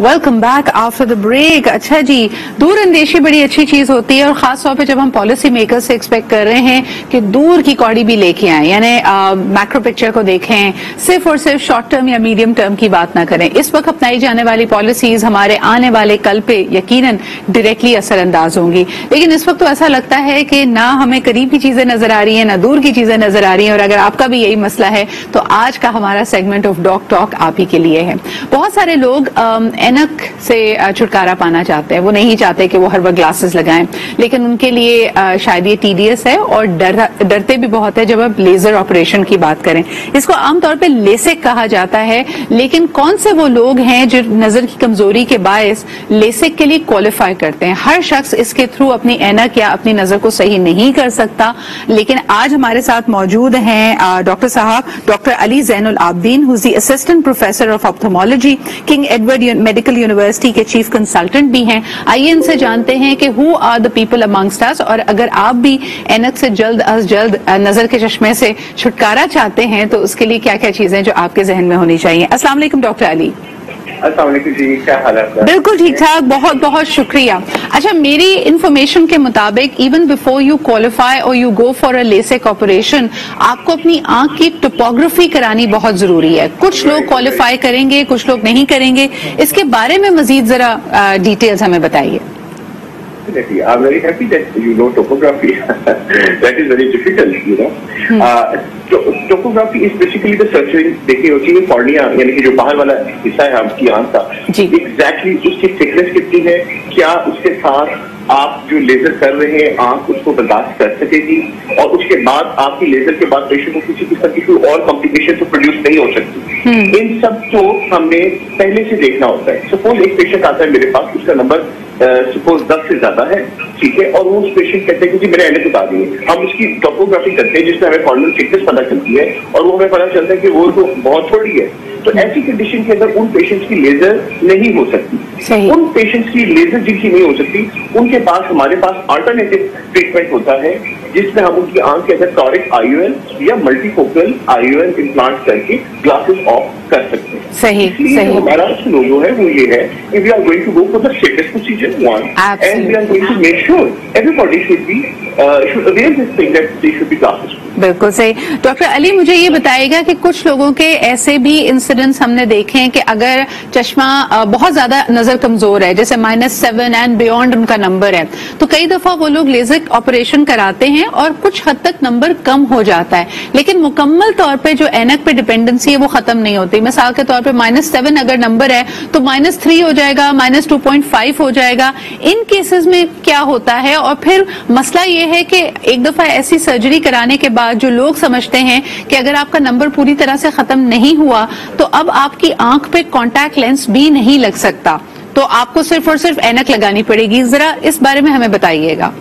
Welcome back after the break. अच्छा जी, दूर अंदेशी बड़ी अच्छी चीज होती है और खास तौर पे जब हम पॉलिसी मेकर से एक्सपेक्ट कर रहे हैं कि दूर की कौड़ी भी लेके आए, यानी मैक्रो पिक्चर को देखें, सिर्फ और सिर्फ शॉर्ट टर्म या मीडियम टर्म की बात ना करें। इस वक्त अपनाई जाने वाली पॉलिसीज हमारे आने वाले कल पे यकीनन डायरेक्टली असरअंदाज होंगी, लेकिन इस वक्त तो ऐसा लगता है कि ना हमें करीब की चीजें नजर आ रही हैं ना दूर की चीजें नजर आ रही हैं। और अगर आपका भी यही मसला है तो आज का हमारा सेगमेंट ऑफ डॉक टॉक आप ही के लिए है। बहुत सारे लोग ऐनक से छुटकारा पाना चाहते हैं, वो नहीं चाहते कि वो हर वक्त ग्लासेस लगाएं, लेकिन उनके लिए शायद ये टीडियस है और डरते भी बहुत है जब आप लेजर ऑपरेशन की बात करें। इसको आमतौर पे लेसिक कहा जाता है, लेकिन कौन से वो लोग हैं जो नजर की कमजोरी के बायस लेसिक के लिए क्वालिफाई करते हैं? हर शख्स इसके थ्रू अपनी ऐनक या अपनी नजर को सही नहीं कर सकता, लेकिन आज हमारे साथ मौजूद हैं डॉक्टर साहब, doctor Ali Zainul Abedin, who is the assistant professor of ophthalmology, King Edward Medical University के चीफ कंसल्टेंट भी हैं। आइए इनसे जानते हैं कि who are the people amongst us, और अगर आप भी ऐनक से जल्द अज जल्द नजर के चश्मे से छुटकारा चाहते हैं तो उसके लिए क्या क्या चीजें जो आपके जहन में होनी चाहिए। अस्सलाम वालेकुम डॉक्टर अली। जी, क्या हाल है? बिल्कुल ठीक ठाक, बहुत बहुत शुक्रिया। अच्छा, मेरी इंफॉर्मेशन के मुताबिक इवन बिफोर यू क्वालिफाई और you go for a LASIK operation, आपको अपनी आंख की टोपोग्राफी करानी बहुत जरूरी है। कुछ लोग क्वालिफाई करेंगे, कुछ लोग नहीं करेंगे। इसके बारे में मजीद जरा डिटेल्स हमें बताइए। I'm very happy that you know topography. That is very difficult, you know. Topography is basically the surgery. देखिए होती है कॉर्निया, यानी कि जो बाहर वाला हिस्सा है आपकी आंख का, एग्जैक्टली उसकी थिकनेस कितनी है, क्या उसके साथ आप जो लेजर कर रहे हैं आंख उसको बर्दाश्त कर सकेगी, और उसके बाद आपकी लेजर के बाद पेशेंट को किसी किस्म की कोई और कॉम्प्लिकेशन तो प्रोड्यूस नहीं हो सकती। इन सब को हमने पहले से देखना होता है। सपोज एक पेशेंट आता है मेरे पास, उसका नंबर सपोज 10 से ज्यादा है, ठीक है, और वो उस पेशेंट कहते हैं कि मेरे ऐनक बता दिए। हम उसकी टोपोग्राफी करते हैं जिसमें हमें कॉर्नियल थिकनेस पता चलती है, और वो हमें पता चलता है कि वो तो बहुत थोड़ी है। तो ऐसी कंडीशन के अंदर उन पेशेंट्स की लेजर नहीं हो सकती। उन पेशेंट्स की लेजर जिनकी नहीं हो सकती, उनके पास हमारे पास अल्टरनेटिव ट्रीटमेंट होता है, जिसमें हम उनकी आंख के अंदर टॉरिक आईओएल या मल्टीफोकल आईओएल इम्प्लांट करके ग्लासेस ऑफ कर सकते हैं। सही सही। हमारा जो है वो ये है कि we are going to go for the safest procedure one, and we are going to make sure everybody should be should aware this thing that they should be glasses. बिल्कुल सही। डॉक्टर अली, मुझे ये बताइएगा कि कुछ लोगों के ऐसे भी इंसिडेंट्स हमने देखे हैं कि अगर चश्मा बहुत ज्यादा नजर कमजोर है, जैसे -7 एंड बियॉन्ड उनका नंबर है, तो कई दफा वो लोग लेजर ऑपरेशन कराते हैं और कुछ हद तक नंबर कम हो जाता है, लेकिन मुकम्मल तौर पे जो ऐनक पे डिपेंडेंसी है वो खत्म नहीं होती। मिसाल के तौर पे -7 अगर नंबर है तो -3 हो जाएगा, -2.5 हो जाएगा। इन केसेस में क्या होता है? और फिर मसला ये है कि एक दफा ऐसी सर्जरी कराने के बाद जो लोग समझते हैं कि अगर आपका नंबर पूरी तरह से खत्म नहीं हुआ तो अब आपकी आंख पे कॉन्टैक्ट लेंस भी नहीं लग सकता, तो आपको सिर्फ और सिर्फ ऐनक लगानी पड़ेगी। जरा इस बारे में हमें बताइएगा।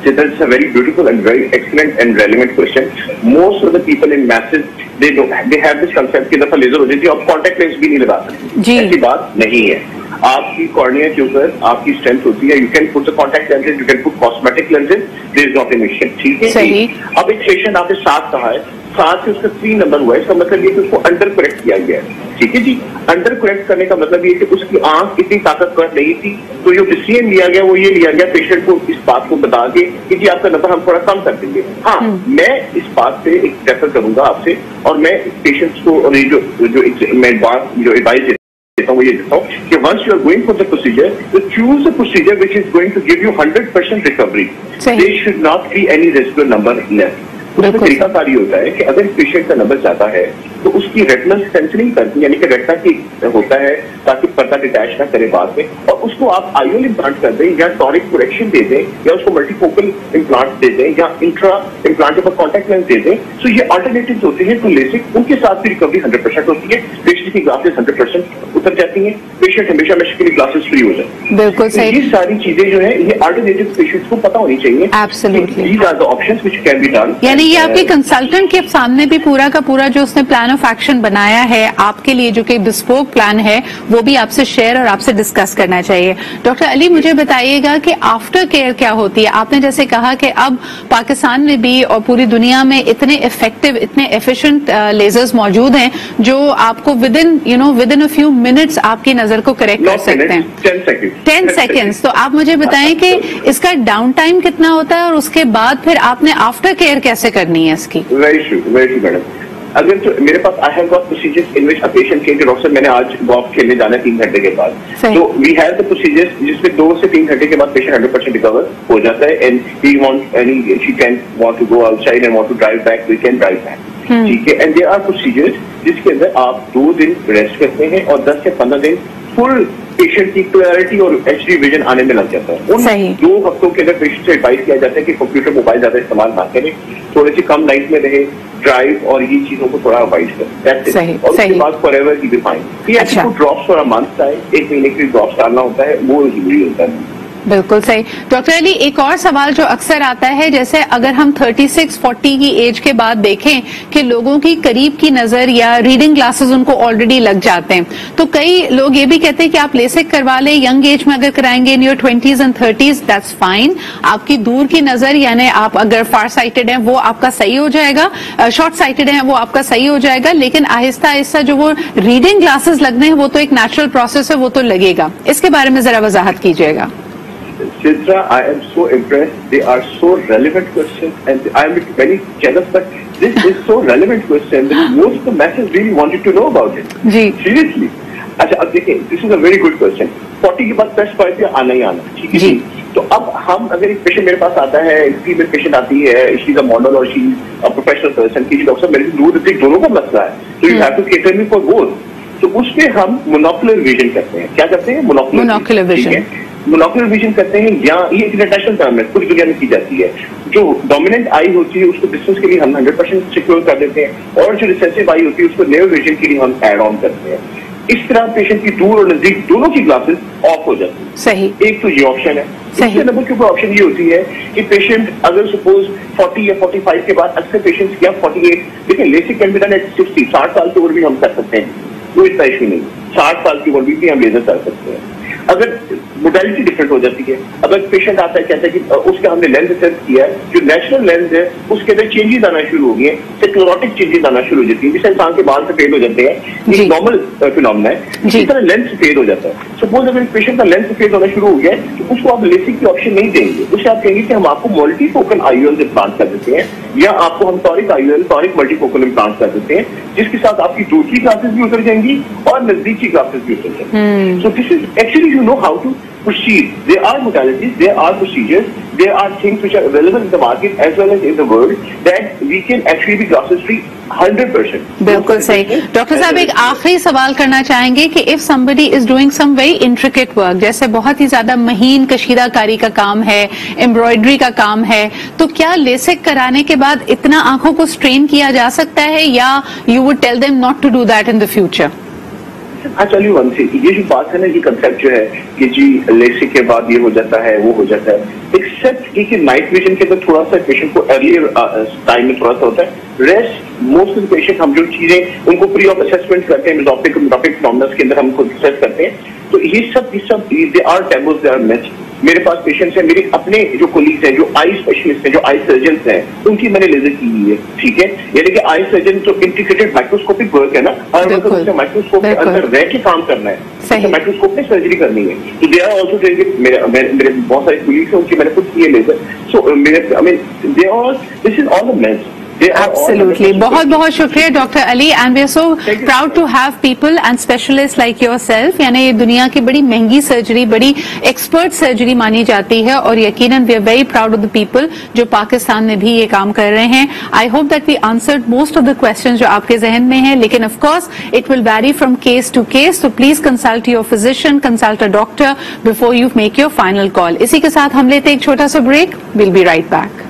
That's a very beautiful and very excellent and relevant question. Most of the people in masses they have this concept कि दफा लेजर हो जाती है और कॉन्टैक्ट लेंस भी नहीं लगा सकते। ऐसी बात नहीं है। आपकी कॉर्निया के ऊपर आपकी स्ट्रेंथ होती है, you can put the contact lenses, you can put cosmetic lenses, there is not an issue, ठीक है। सही। अब एक पेशेंट आपके साथ कहा है, साथ से उसका 3 नंबर हुआ है, इसका मतलब ये कि उसको अंडर करेक्ट किया गया है, ठीक है जी। अंडर करेक्ट करने का मतलब ये कि उसकी आंख इतनी ताकतवर नहीं थी, तो जो डिसीजन लिया गया वो ये लिया गया पेशेंट को इस बात को बता के कि जी आपका नंबर हम थोड़ा कम कर देंगे। हाँ, मैं इस बात पे एक रेफर करूंगा आपसे, और मैं पेशेंट्स को मैं बात जो एडवाइस देता हूँ ये देता हूँ कि once you are going for the procedure, तो choose the procedure which is going to give you 100% recovery. There should not be any residual number left. उसमें तरीकाकार ये होता है कि अगर पेशेंट का नंबर ज्यादा है तो उसकी रेटिनल सेंसरिंग करती, यानी कि रेटिना की होता है ताकि पर्दा डिटैच ना करे बाद में, और उसको आप आईओएल इम्प्लांट कर दें या टॉरिक करेक्शन दे दें या उसको मल्टीफोकल इम्प्लांट दे दें या इंट्रा इम्प्लांट पर कॉन्टैक्ट लेंस दे दें। तो ये अल्टरनेटिव होते हैं टू लेसिक, उनके साथ भी रिकवरी 100% होती है। पेशेंट की ग्लासेस 100% उतर जाती है, पेशेंट हमेशा के लिए ग्लासेस फ्री हो जाए। बिल्कुल सही। ये सारी चीजें जो है ये अल्टरनेटिव पेशेंट्स को पता होनी चाहिए। Absolutely. These are the options which can be done. यानी ये आपके कंसल्टेंट के सामने भी पूरा का पूरा जो उसने प्लान ऑफ एक्शन बनाया है आपके लिए, जो कि बिस्पोक प्लान है, वो भी आपसे शेयर और आपसे डिस्कस करना चाहिए। डॉक्टर अली, मुझे बताइएगा कि आफ्टर केयर क्या होती है? आपने जैसे कहा कि अब पाकिस्तान में भी और पूरी दुनिया में इतने इफेक्टिव, इतने एफिशिएंट लेजर्स मौजूद हैं जो आपको with with in a few minutes आपकी नजर को करेक्ट कर सकते हैं। 10 सेकेंड्स। तो आप मुझे बताएं कि इसका डाउन टाइम कितना होता है और उसके बाद फिर आपने आफ्टर केयर कैसे करनी है इसकी? Very true madam. अगर तो मेरे पास I have got procedures in which a patient के डॉक्टर मैंने आज गोल्फ खेलने जाना 3 घंटे के बाद, तो वी हैव द प्रोसीजर्स जिसमें 2 से 3 घंटे के बाद पेशेंट 100% रिकवर हो जाता है and he want any she can want to go outside and want to drive back, we can drive back, ठीक है। एंड देयर आर प्रोसीजर्स जिसके अंदर आप 2 दिन रेस्ट करते हैं और 10 से 15 दिन फुल पेशेंट की क्लैरिटी और एचडी विजन आने में लग जाता है। उन 2 हफ्तों के अंदर पेशेंट से एडवाइस किया जाता है कि कंप्यूटर मोबाइल ज्यादा इस्तेमाल ना करें, थोड़ी सी कम नाइट में रहे, ड्राइव और ये चीजों को थोड़ा अवॉइड करें, और उसके बाद फॉर एवर की डिफाइन अच्छा ड्रॉप्स फॉर अ मंथ का है, 1 महीने के लिए ड्रॉप्स डालना होता है, वो जरूरी होता है। बिल्कुल सही। डॉक्टर अली, एक और सवाल जो अक्सर आता है, जैसे अगर हम 36-40 की एज के बाद देखें कि लोगों की करीब की नजर या रीडिंग ग्लासेस उनको ऑलरेडी लग जाते हैं, तो कई लोग ये भी कहते हैं कि आप लेसिक करवा लें, यंग एज में अगर कराएंगे in your 20s and 30s that's fine, आपकी दूर की नजर यानी आप अगर फार साइटेड हैं वो आपका सही हो जाएगा, शॉर्ट साइटेड हैं वो आपका सही हो जाएगा, लेकिन आहिस्ता आहिस्ता जो वो रीडिंग ग्लासेस लगने हैं वो तो एक नेचुरल प्रोसेस है, वो तो लगेगा। इसके बारे में जरा वजाहत कीजिएगा। Sidra, I am so impressed. They are so relevant questions, and I am very jealous. But this is so relevant question that most of the masses really wanted to know about it. Ji. Seriously. अच्छा, अब देखिए, this is a very good question. 40 के बाद press point पे आना ही आना, ठीक है जी। तो अब हम अगर एक पेशेंट मेरे पास आता है, फीमेल पेशेंट आती है, शी इज अ मॉडल और she is a professional person, की डॉक्टर मेरे दूर दोनों का मसला है, तो you have to cater me for both. तो उसमें हम मोनोकुलर विजन करते हैं। क्या करते हैं? Monocular vision. मोनोकुलर विजन करते हैं, या ये इंटरनेशनल टर्म है, पूरी दुनिया में की जाती है। जो डोमिनेंट आई होती है उसको डिस्टेंस के लिए हम 100% सिक्योर कर देते हैं, और जो रिसेसिव आई होती है उसको नेयर विजन के लिए हम एड ऑन करते हैं। इस तरह पेशेंट की दूर और नजदीक दोनों की ग्लासेस ऑफ हो जाती है। सही। एक तो ये ऑप्शन है। इसके नंबर के ऊपर ऑप्शन ये होती है कि पेशेंट अगर सपोज 40 या 45 के बाद, अक्सर पेशेंट्स या 48, देखिए LASIK can be done at 60, 60 साल की उम्र भी हम कर सकते हैं, कोई इतना इशू नहीं। 60 साल की उम्र भी हम लेजर कर सकते हैं। अगर मोडेलिटी डिफरेंट हो जाती है, अगर पेशेंट आता है कहता है कि उसका हमने लेंस असेस किया है, जो नेचुरल लेंस है उसके अंदर चेंजेस आना शुरू हो गए हैं, सेक्लोरोटिक चेंजेस आना शुरू हो जाती है, जिससे इंसान के बाल सफेद हो जाते हैं, ये नॉर्मल फिनोमेना है। इसी तरह लेंस सफेद हो जाता है। सपोज अगर पेशेंट का लेंस सफेद होना शुरू हो गया है, तो उसको आप लेसिक की ऑप्शन नहीं देंगे, उससे आप कहेंगे कि हम आपको मल्टीफोकल आईओएल इम्प्लांट कर देते हैं, या आपको हम toric IOL, toric multifocal implant कर देते हैं, जिसके साथ आपकी दूर की ग्लासेस भी उतर जाएंगी और नजदीक की ग्लासेस भी उतर जाएंगी। So this is actually you know how to proceed. There are modalities, there are procedures, there are things which are available in the market as well as in the world that we can actually be glasses free 100%. बिल्कुल सही। Doctor साहब, एक आखिरी सवाल करना चाहेंगे कि if somebody is doing some very intricate work, जैसे बहुत ही ज्यादा महीन कशीदाकारी का काम है, एम्ब्रॉयडरी का काम है, तो क्या लेसिक कराने के बाद इतना आंखों को स्ट्रेन किया जा सकता है, या you would tell them not to do that in the future? हाँ, चलिए वन से ये जो बात है ना, ये कंसेप्ट जो है कि जी लेसिक के बाद ये हो जाता है, वो हो जाता है, एक्सेप्ट कि नाइट विजन के अंदर थोड़ा सा पेशेंट को अर्लियर टाइम में थोड़ा सा होता है। रेस्ट मोस्ट ऑफ पेशेंट हम जो चीजें उनको प्री ऑफ असेसमेंट करते हैं, मिजोपिक फिनोमेना के अंदर हम खुद असेस करते हैं, तो ये सब they are taboos, they are myths. मेरे पास पेशेंट्स हैं, मेरे अपने जो कोलीग्स हैं, जो आई स्पेशलिस्ट हैं, जो आई सर्जन्स हैं, उनकी मैंने लेजर की हुई है, ठीक है। यानी कि आई सर्जन तो इंटीग्रेटेड माइक्रोस्कोपिक वर्क है ना, और मतलब माइक्रोस्कोप के अंदर रह के काम करना है, तो माइक्रोस्कोप में सर्जरी करनी है, तो दे आर ऑल्सो ट्रेन्ड। मेरे बहुत सारे कोलीग्स हैं, उनकी मैंने खुद की है लेजर। सो मेरे I mean they are, this is all a mess. Absolutely. बहुत बहुत शुक्रिया doctor Ali, and we are so proud to have people and specialist like yourself. यानी ये दुनिया की बड़ी महंगी सर्जरी, बड़ी एक्सपर्ट सर्जरी मानी जाती है, और यकीनन we are very proud of the people जो पाकिस्तान में भी ये काम कर रहे हैं। I hope that we answered most of the questions जो आपके जहन में है, लेकिन of course it will vary from case to case, तो please consult your physician, consult a doctor before you make your final call. इसी के साथ हम लेते हैं एक छोटा सा break. Will B right back.